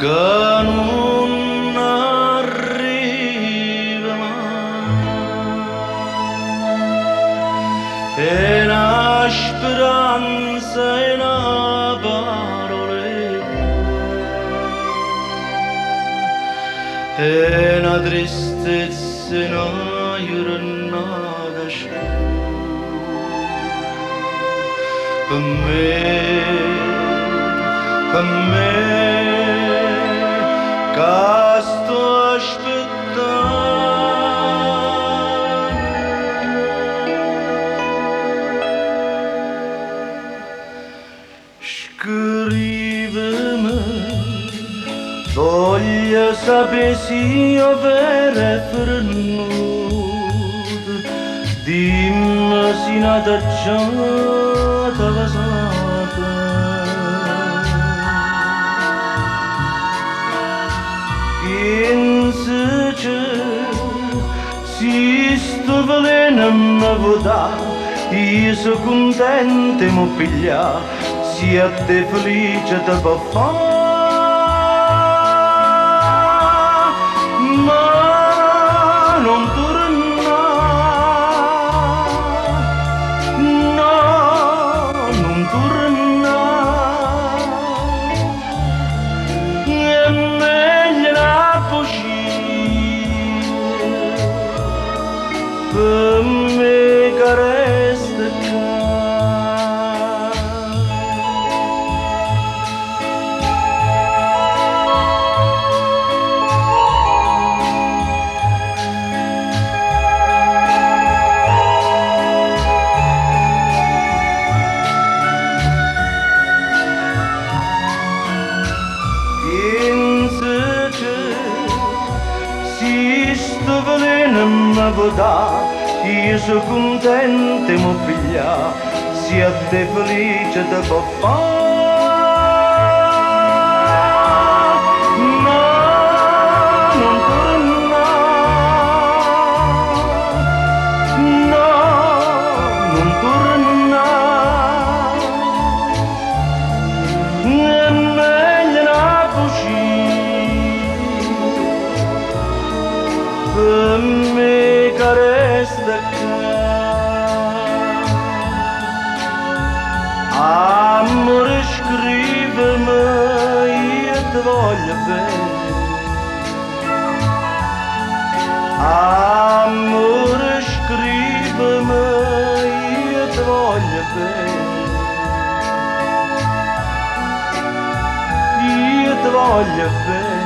che non arriva mai, è una speranza, è una paroletta, è una tristezza, è una giornata per me, che sto aspettando. Scrivimi, voglio sapere se io vera e fernuta, dimmi se nata già t'aveva stata. Penso che se sto veleno mi vota, io sono contento e mi piglia, sia te felice te può fare, ma non torna, no, non torna, è meglio la fuggire per me che resta qua. Penso che se sto veleno mi vota, io sono contento e mi piglia, sia te felice te può fare, no, non torna, no, non torna, è meglio la per me che resta qua. Amore, scrivimi, io ti voglio bene. Amore, scrivimi, io ti voglio bene. Io ti voglio bene.